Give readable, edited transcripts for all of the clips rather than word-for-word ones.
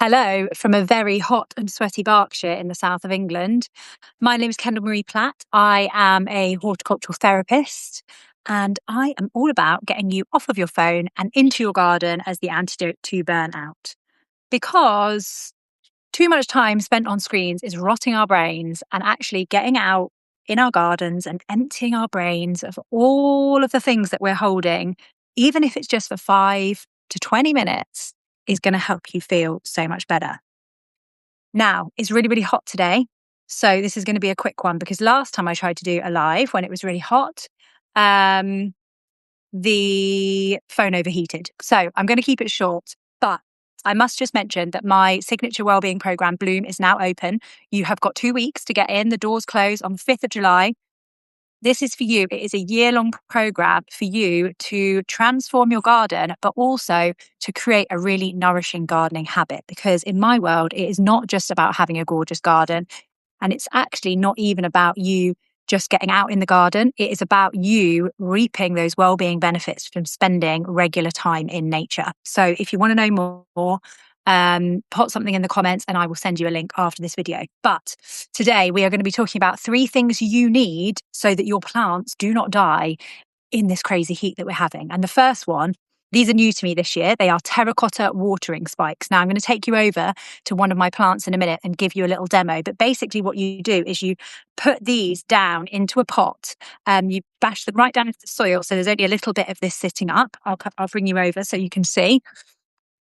Hello from a very hot and sweaty Berkshire in the south of England. My name is Kendall Marie Platt. I am a horticultural therapist and I am all about getting you off of your phone and into your garden as the antidote to burnout. Because too much time spent on screens is rotting our brains, and actually getting out in our gardens and emptying our brains of all of the things that we're holding, even if it's just for 5 to 20 minutes, is going to help you feel so much better. Now, it's really, really hot today. So this is going to be a quick one because last time I tried to do a live when it was really hot, the phone overheated. So I'm going to keep it short, but I must just mention that my signature wellbeing program, Bloom, is now open. You have got 2 weeks to get in. The doors close on the 5th of July. This is for you. It is a year-long program for you to transform your garden, but also to create a really nourishing gardening habit. Because in my world, it is not just about having a gorgeous garden. And it's actually not even about you just getting out in the garden. It is about you reaping those well-being benefits from spending regular time in nature. So if you want to know more, put something in the comments and I will send you a link after this video. But today we are going to be talking about 3 things you need so that your plants do not die in this crazy heat that we're having. And the first one, these are new to me this year. They are terracotta watering spikes. Now I'm going to take you over to one of my plants in a minute and give you a little demo. But basically what you do is you put these down into a pot. You bash them right down into the soil. So there's only a little bit of this sitting up. I'll bring you over so you can see.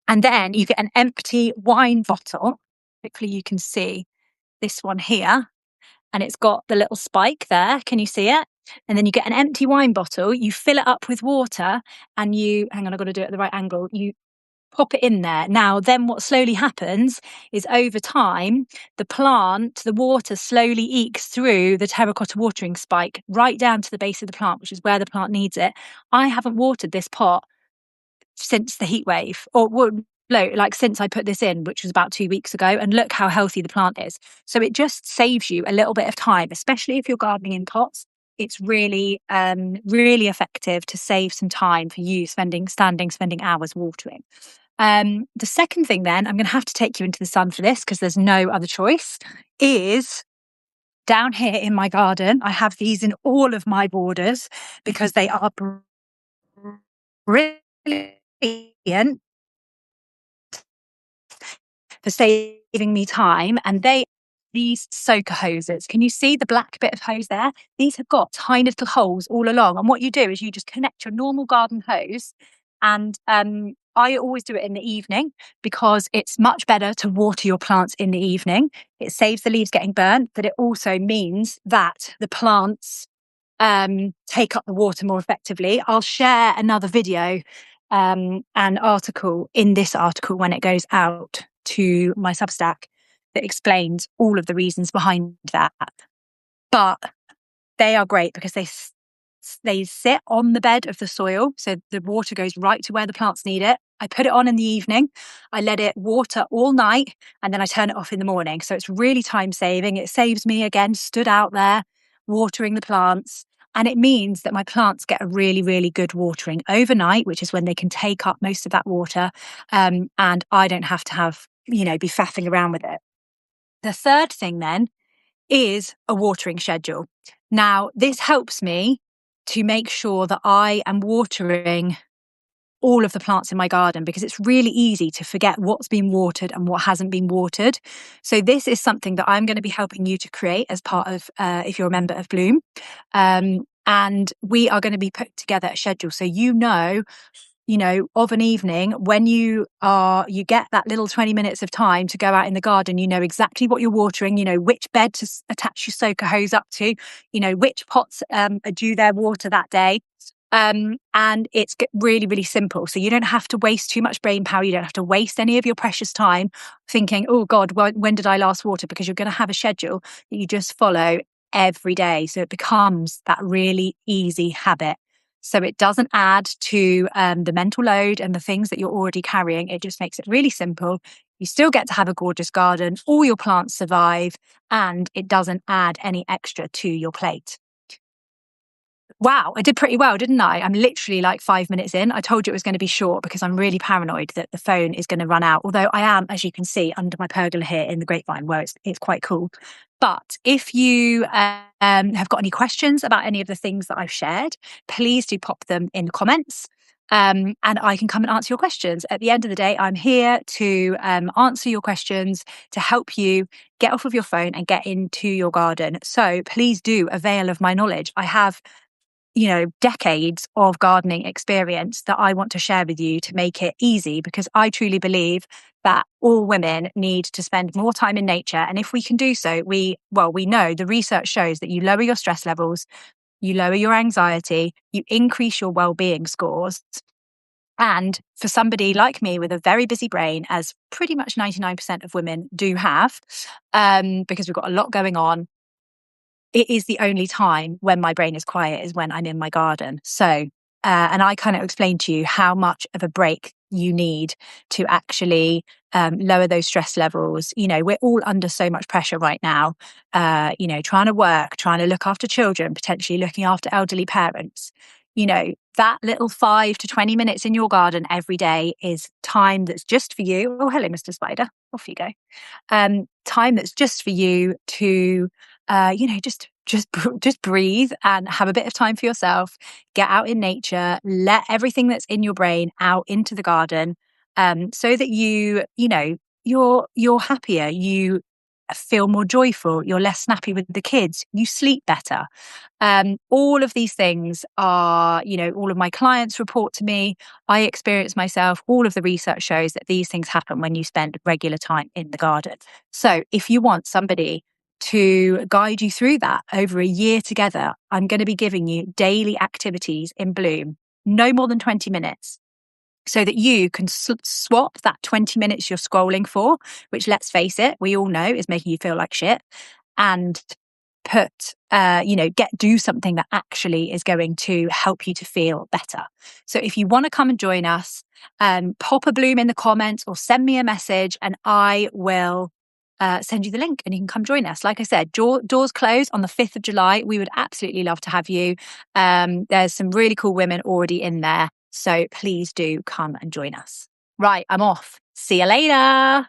And then you get an empty wine bottle. Hopefully you can see this one here. And it's got the little spike there. Can you see it? And then you get an empty wine bottle, you fill it up with water and hang on, I've got to do it at the right angle. You pop it in there. Now, then what slowly happens is over time, the water slowly ekes through the terracotta watering spike right down to the base of the plant, which is where the plant needs it. I haven't watered this pot since the heat wave, since I put this in, which was about 2 weeks ago, and look how healthy the plant is. So it just saves you a little bit of time, especially if you're gardening in pots. It's really, really effective to save some time for you spending hours watering. The second thing then, I'm going to have to take you into the sun for this because there's no other choice, is down here in my garden. I have these in all of my borders because they are brilliant for saving me time. And these soaker hoses. Can you see the black bit of hose there? These have got tiny little holes all along. And what you do is you just connect your normal garden hose. And I always do it in the evening because it's much better to water your plants in the evening. It saves the leaves getting burnt, but it also means that the plants take up the water more effectively. I'll share another video and article in this article when it goes out to my Substack that explains all of the reasons behind that. But they are great because they sit on the bed of the soil, so the water goes right to where the plants need it. I put it on in the evening, I let it water all night, and then I turn it off in the morning. So it's really time saving. It saves me, again, stood out there watering the plants. And it means that my plants get a really, really good watering overnight, which is when they can take up most of that water. And I don't have to be faffing around with it. The third thing then is a watering schedule. Now, this helps me to make sure that I am watering all of the plants in my garden because it's really easy to forget what's been watered and what hasn't been watered. So this is something that I'm going to be helping you to create as part of, if you're a member of Bloom. And we are going to be put together a schedule. So of an evening when you get that little 20 minutes of time to go out in the garden, you know exactly what you're watering, you know which bed to attach your soaker hose up to, you know which pots are due their water that day. And it's really, really simple. So you don't have to waste too much brain power. You don't have to waste any of your precious time thinking, oh God, when did I last water? Because you're going to have a schedule that you just follow every day. So it becomes that really easy habit. So it doesn't add to the mental load and the things that you're already carrying. It just makes it really simple. You still get to have a gorgeous garden. All your plants survive, and it doesn't add any extra to your plate. Wow, I did pretty well, didn't I? I'm literally like 5 minutes in. I told you it was going to be short because I'm really paranoid that the phone is going to run out. Although I am, as you can see, under my pergola here in the grapevine where it's quite cool. But if you have got any questions about any of the things that I've shared, please do pop them in the comments. And I can come and answer your questions. At the end of the day, I'm here to answer your questions, to help you get off of your phone and get into your garden. So please do avail of my knowledge. I have decades of gardening experience that I want to share with you to make it easy, because I truly believe that all women need to spend more time in nature. And if we can do so, we know the research shows that you lower your stress levels, you lower your anxiety, you increase your well-being scores. And for somebody like me with a very busy brain, as pretty much 99% of women do have, because we've got a lot going on, it is the only time when my brain is quiet is when I'm in my garden. So, and I kind of explained to you how much of a break you need to actually lower those stress levels. We're all under so much pressure right now, trying to work, trying to look after children, potentially looking after elderly parents. That little 5 to 20 minutes in your garden every day is time that's just for you. Oh, hello, Mr. Spider. Off you go. Time that's just for you to just breathe and have a bit of time for yourself. Get out in nature, let everything that's in your brain out into the garden, so that you're happier, you feel more joyful, you're less snappy with the kids, you sleep better. All of these things are, all of my clients report to me. I experience myself. All of the research shows that these things happen when you spend regular time in the garden. So if you want somebody to guide you through that over a year together, I'm going to be giving you daily activities in Bloom, no more than 20 minutes. So that you can swap that 20 minutes you're scrolling for, which, let's face it, we all know is making you feel like shit, and do something that actually is going to help you to feel better. So if you want to come and join us, pop a Bloom in the comments or send me a message and I will send you the link and you can come join us. Like I said, doors close on the 5th of July. We would absolutely love to have you. There's some really cool women already in there. So please do come and join us. Right, I'm off. See you later.